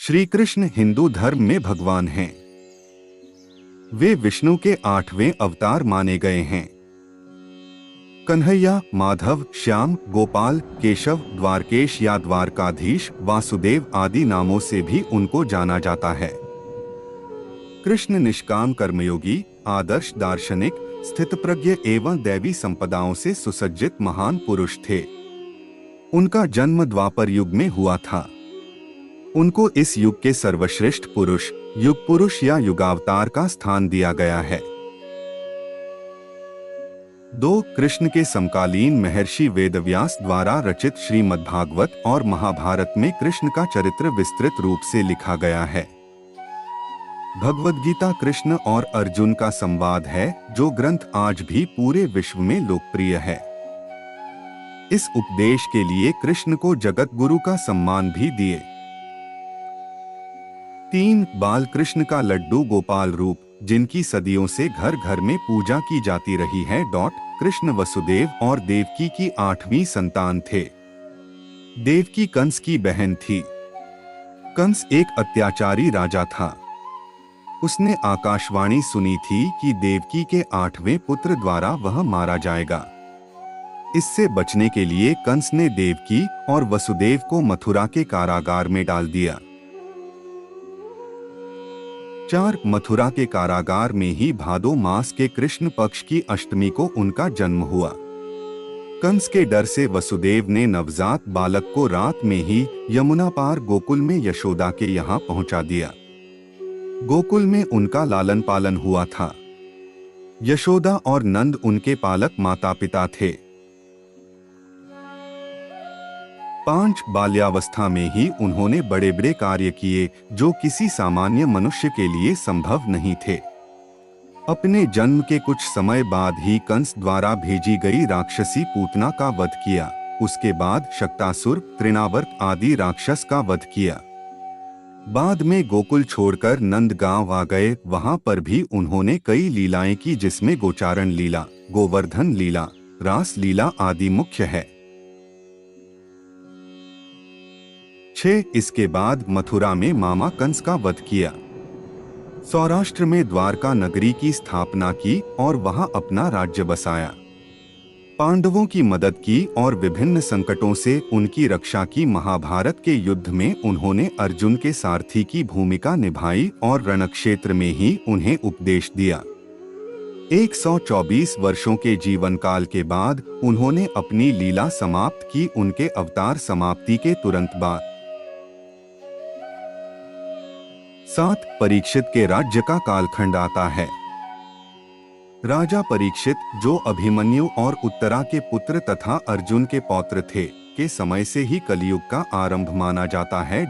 श्री कृष्ण हिंदू धर्म में भगवान हैं। वे विष्णु के 8वें अवतार माने गए हैं। कन्हैया, माधव, श्याम, गोपाल, केशव, द्वारकेश या द्वारकाधीश, वासुदेव आदि नामों से भी उनको जाना जाता है। कृष्ण निष्काम कर्मयोगी, आदर्श दार्शनिक, स्थितप्रज्ञ एवं दैवी संपदाओं से सुसज्जित महान पुरुष थे। उनका जन्म द्वापर युग में हुआ था। उनको इस युग के सर्वश्रेष्ठ पुरुष, युग पुरुष या युगावतार का स्थान दिया गया है। 2. कृष्ण के समकालीन महर्षि वेदव्यास द्वारा रचित श्रीमद्भागवत और महाभारत में कृष्ण का चरित्र विस्तृत रूप से लिखा गया है। भगवद गीता कृष्ण और अर्जुन का संवाद है, जो ग्रंथ आज भी पूरे विश्व में लोकप्रिय है। इस उपदेश के लिए कृष्ण को जगत गुरु का सम्मान भी दिए। 3. बाल कृष्ण का लड्डू गोपाल रूप, जिनकी सदियों से घर घर में पूजा की जाती रही है। कृष्ण वसुदेव और देवकी की 8वीं संतान थे। देवकी कंस की बहन थी। कंस एक अत्याचारी राजा था। उसने आकाशवाणी सुनी थी कि देवकी के 8वें पुत्र द्वारा वह मारा जाएगा। इससे बचने के लिए कंस ने देवकी और वसुदेव को मथुरा के कारागार में डाल दिया। 4. मथुरा के कारागार में ही भादो मास के कृष्ण पक्ष की अष्टमी को उनका जन्म हुआ। कंस के डर से वसुदेव ने नवजात बालक को रात में ही यमुना पार गोकुल में यशोदा के यहाँ पहुंचा दिया। गोकुल में उनका लालन पालन हुआ था। यशोदा और नंद उनके पालक माता पिता थे। 5. बाल्यावस्था में ही उन्होंने बड़े बड़े कार्य किए, जो किसी सामान्य मनुष्य के लिए संभव नहीं थे। अपने जन्म के कुछ समय बाद ही कंस द्वारा भेजी गई राक्षसी पूतना का वध किया। उसके बाद शक्तासुर, तृणावर्त आदि राक्षस का वध किया। बाद में गोकुल छोड़कर नंद गांव आ गए। वहां पर भी उन्होंने कई लीलाएं की, जिसमें गोचारण लीला, गोवर्धन लीला, रास लीला आदि मुख्य है। 6. इसके बाद मथुरा में मामा कंस का वध किया। सौराष्ट्र में द्वारका नगरी की स्थापना की और वहां अपना राज्य बसाया। पांडवों की मदद की और विभिन्न संकटों से उनकी रक्षा की। महाभारत के युद्ध में उन्होंने अर्जुन के सारथी की भूमिका निभाई और रणक्षेत्र में ही उन्हें उपदेश दिया। 124 वर्षों के जीवन काल के बाद उन्होंने अपनी लीला समाप्त की। उनके अवतार समाप्ति के तुरंत बाद 7. परीक्षित के राज्य का कालखंड आता है। राजा परीक्षित, जो अभिमन्यु और उत्तरा के पुत्र तथा अर्जुन के पौत्र थे, के समय से ही कलयुग का आरंभ माना जाता है।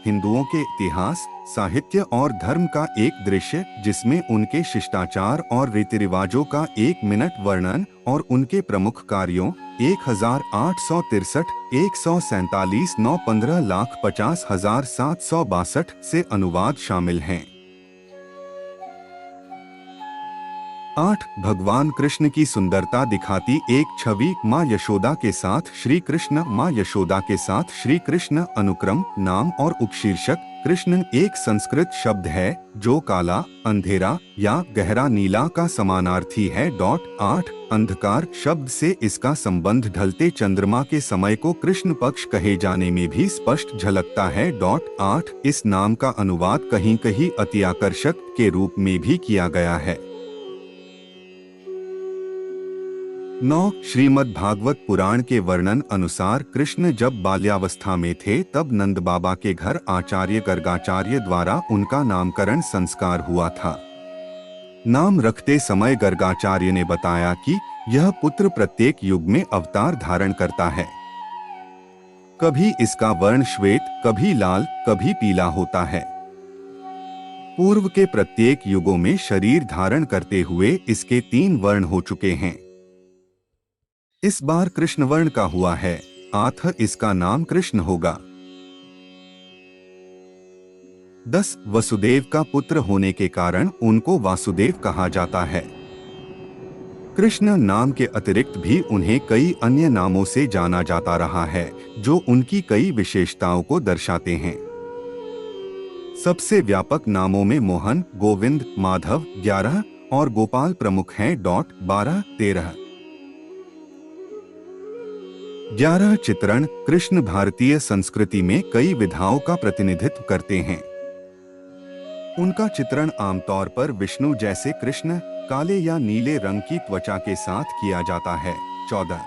हिंदुओं के इतिहास, साहित्य और धर्म का एक दृश्य, जिसमें उनके शिष्टाचार और रीति रिवाजों का 1 मिनट वर्णन और उनके प्रमुख कार्यों 1863, 147, 9, 15,50,762 से अनुवाद शामिल हैं। 8. भगवान कृष्ण की सुंदरता दिखाती एक छवि। माँ यशोदा के साथ श्री कृष्ण, माँ यशोदा के साथ श्री कृष्ण। अनुक्रम, नाम और उपशीर्षक। कृष्ण एक संस्कृत शब्द है जो काला, अंधेरा या गहरा नीला का समानार्थी है। 8. अंधकार शब्द से इसका संबंध ढलते चंद्रमा के समय को कृष्ण पक्ष कहे जाने में भी स्पष्ट झलकता है। 8. इस नाम का अनुवाद कहीं कहीं अतिआकर्षक के रूप में भी किया गया है। 9. श्रीमद् भागवत पुराण के वर्णन अनुसार कृष्ण जब बाल्यावस्था में थे तब नंद बाबा के घर आचार्य गर्गाचार्य द्वारा उनका नामकरण संस्कार हुआ था। नाम रखते समय गर्गाचार्य ने बताया कि यह पुत्र प्रत्येक युग में अवतार धारण करता है। कभी इसका वर्ण श्वेत, कभी लाल, कभी पीला होता है। पूर्व के प्रत्येक युगों में शरीर धारण करते हुए इसके 3 वर्ण हो चुके हैं। इस बार कृष्ण वर्ण का हुआ है, अतः इसका नाम कृष्ण होगा। 10. वसुदेव का पुत्र होने के कारण उनको वासुदेव कहा जाता है। कृष्ण नाम के अतिरिक्त भी उन्हें कई अन्य नामों से जाना जाता रहा है, जो उनकी कई विशेषताओं को दर्शाते हैं। सबसे व्यापक नामों में मोहन, गोविंद, माधव 11 और गोपाल प्रमुख हैं। 12, 13। 11 चित्रण कृष्ण भारतीय संस्कृति में कई विधाओं का प्रतिनिधित्व करते हैं। उनका चित्रण आमतौर पर विष्णु जैसे कृष्ण काले या नीले रंग की त्वचा के साथ किया जाता है। 14।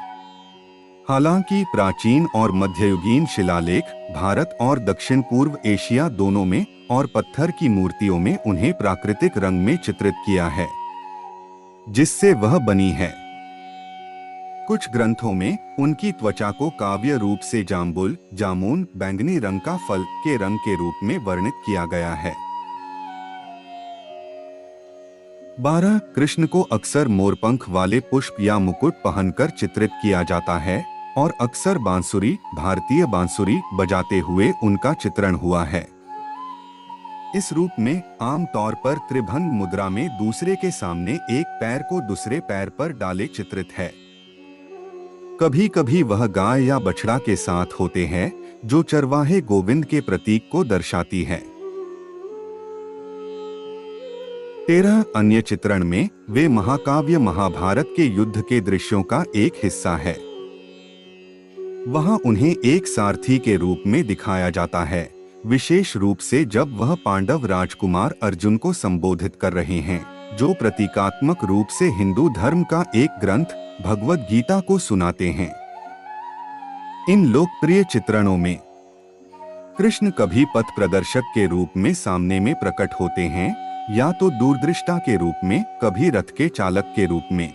हालांकि प्राचीन और मध्ययुगीन शिलालेख भारत और दक्षिण पूर्व एशिया दोनों में और पत्थर की मूर्तियों में उन्हें प्राकृतिक रंग में चित्रित किया है जिससे वह बनी है। कुछ ग्रंथों में उनकी त्वचा को काव्य रूप से जाम्बुल, जामुन, बैंगनी रंग का फल के रंग के रूप में वर्णित किया गया है। 12 कृष्ण को अक्सर मोरपंख वाले पुष्प या मुकुट पहनकर चित्रित किया जाता है और अक्सर बांसुरी, भारतीय बांसुरी बजाते हुए उनका चित्रण हुआ है। इस रूप में आमतौर पर त्रिभंग मुद्रा में दूसरे के सामने एक पैर को दूसरे पैर पर डाले चित्रित है। कभी कभी वह गाय या बछड़ा के साथ होते हैं जो चरवाहे गोविंद के प्रतीक को दर्शाती है। 13 अन्य चित्रण में वे महाकाव्य महाभारत के युद्ध के दृश्यों का एक हिस्सा है। वहां उन्हें एक सारथी के रूप में दिखाया जाता है, विशेष रूप से जब वह पांडव राजकुमार अर्जुन को संबोधित कर रहे हैं, जो प्रतीकात्मक रूप से हिंदू धर्म का एक ग्रंथ भगवद गीता को सुनाते हैं। इन लोकप्रिय चित्रणों में कृष्ण कभी पथ प्रदर्शक के रूप में सामने में प्रकट होते हैं या तो दूरदृष्टा के रूप में, कभी रथ के चालक के रूप में।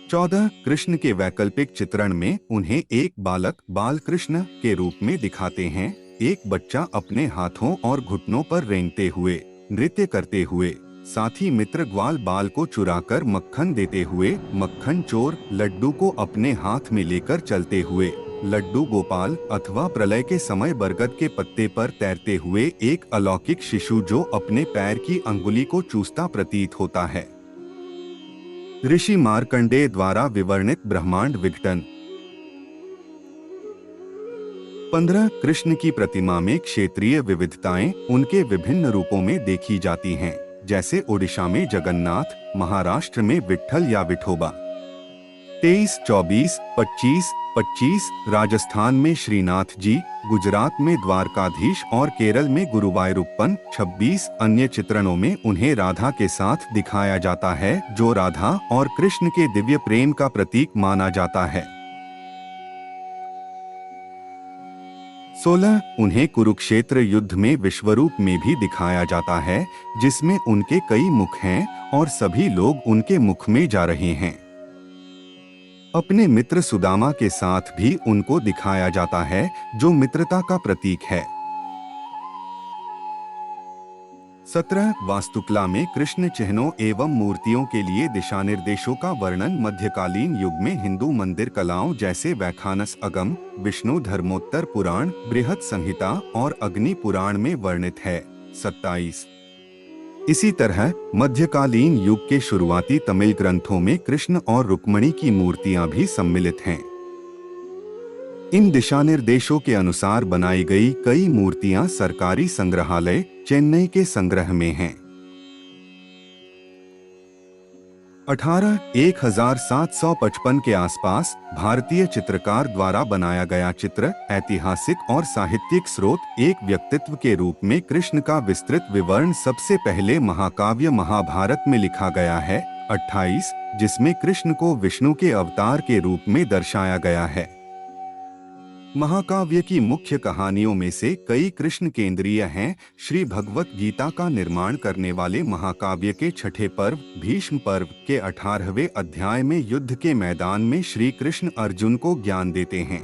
14 कृष्ण के वैकल्पिक चित्रण में उन्हें एक बालक बाल कृष्ण के रूप में दिखाते हैं, एक बच्चा अपने हाथों और घुटनों पर रेंगते हुए, नृत्य करते हुए, साथ ही मित्र ग्वाल बाल को चुराकर मक्खन देते हुए, मक्खन चोर लड्डू को अपने हाथ में लेकर चलते हुए, लड्डू गोपाल अथवा प्रलय के समय बरगद के पत्ते पर तैरते हुए एक अलौकिक शिशु जो अपने पैर की अंगुली को चूसता प्रतीत होता है। ऋषि मार्कंडेय द्वारा विवर्णित ब्रह्मांड विघटन। 15 कृष्ण की प्रतिमा में क्षेत्रीय विविधताएं उनके विभिन्न रूपों में देखी जाती हैं, जैसे ओडिशा में जगन्नाथ, महाराष्ट्र में विट्ठल या विठोबा। 23, 24, 25, राजस्थान में श्रीनाथ जी, गुजरात में द्वारकाधीश और केरल में गुरुवायूरप्पन। 26 अन्य चित्रणों में उन्हें राधा के साथ दिखाया जाता है, जो राधा और कृष्ण के दिव्य प्रेम का प्रतीक माना जाता है। 16 उन्हें कुरुक्षेत्र युद्ध में विश्वरूप में भी दिखाया जाता है, जिसमें उनके कई मुख हैं और सभी लोग उनके मुख में जा रहे हैं। अपने मित्र सुदामा के साथ भी उनको दिखाया जाता है, जो मित्रता का प्रतीक है। 17 वास्तुकला में कृष्ण चिन्हों एवं मूर्तियों के लिए दिशानिर्देशों का वर्णन मध्यकालीन युग में हिंदू मंदिर कलाओं जैसे वैखानस अगम, विष्णु धर्मोत्तर पुराण, बृहत संहिता और अग्नि पुराण में वर्णित है। 27 इसी तरह मध्यकालीन युग के शुरुआती तमिल ग्रंथों में कृष्ण और रुक्मिणी की मूर्तियां भी सम्मिलित हैं। इन दिशानिर्देशों के अनुसार बनाई गई कई मूर्तियां सरकारी संग्रहालय चेन्नई के संग्रह में हैं। 18 1755 के आसपास भारतीय चित्रकार द्वारा बनाया गया चित्र ऐतिहासिक और साहित्यिक स्रोत एक व्यक्तित्व के रूप में कृष्ण का विस्तृत विवरण सबसे पहले महाकाव्य महाभारत में लिखा गया है। 28 जिसमें कृष्ण को विष्णु के अवतार के रूप में दर्शाया गया है। महाकाव्य की मुख्य कहानियों में से कई कृष्ण केंद्रीय हैं। श्री भगवत गीता का निर्माण करने वाले महाकाव्य के छठे पर्व भीष्म पर्व के 18वें अध्याय में युद्ध के मैदान में श्री कृष्ण अर्जुन को ज्ञान देते हैं।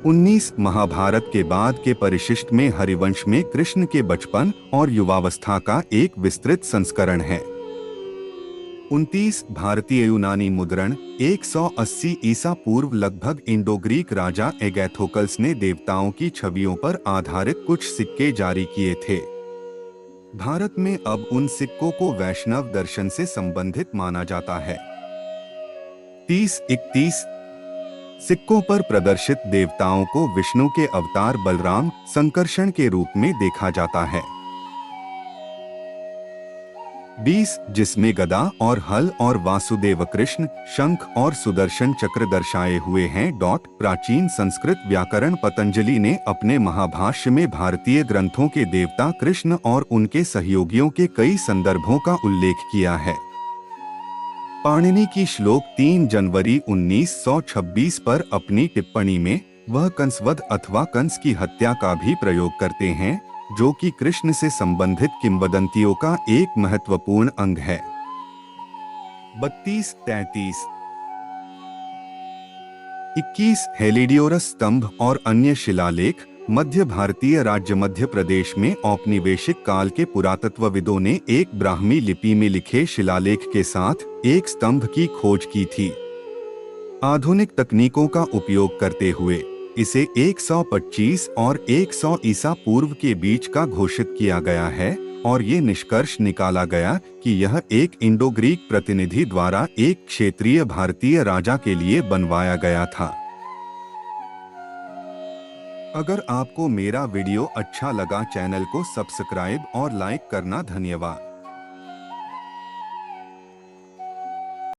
19 महाभारत के बाद के परिशिष्ट में हरिवंश में कृष्ण के बचपन और युवावस्था का एक विस्तृत संस्करण है। 29 भारतीय यूनानी मुद्रण 180 ईसा पूर्व लगभग इंडो ग्रीक राजा एगैथोकल्स ने देवताओं की छवियों पर आधारित कुछ सिक्के जारी किए थे। भारत में अब उन सिक्कों को वैष्णव दर्शन से संबंधित माना जाता है। 30-31 सिक्कों पर प्रदर्शित देवताओं को विष्णु के अवतार बलराम, संकर्षण के रूप में देखा जाता है। 20 जिसमें गदा और हल और वासुदेव कृष्ण, शंख और सुदर्शन चक्र दर्शाए हुए हैं। प्राचीन संस्कृत व्याकरण पतंजलि ने अपने महाभाष्य में भारतीय ग्रंथों के देवता कृष्ण और उनके सहयोगियों के कई संदर्भों का उल्लेख किया है। पाणिनि की श्लोक 3 जनवरी 1926 पर अपनी टिप्पणी में वह कंसवध अथवा कंस की हत्या का भी प्रयोग करते हैं, जो कि कृष्ण से संबंधित किंवदंतियों का एक महत्वपूर्ण अंग है। 32-33 21 हेलिडियोरस स्तंभ और अन्य शिलालेख। मध्य भारतीय राज्य मध्य प्रदेश में औपनिवेशिक काल के पुरातत्वविदों ने एक ब्राह्मी लिपि में लिखे शिलालेख के साथ एक स्तंभ की खोज की थी। आधुनिक तकनीकों का उपयोग करते हुए इसे 125 और 100 ईसा पूर्व के बीच का घोषित किया गया है और ये निष्कर्ष निकाला गया कि यह एक इंडो ग्रीक प्रतिनिधि द्वारा एक क्षेत्रीय भारतीय राजा के लिए बनवाया गया था। अगर आपको मेरा वीडियो अच्छा लगा, चैनल को सब्सक्राइब और लाइक करना। धन्यवाद।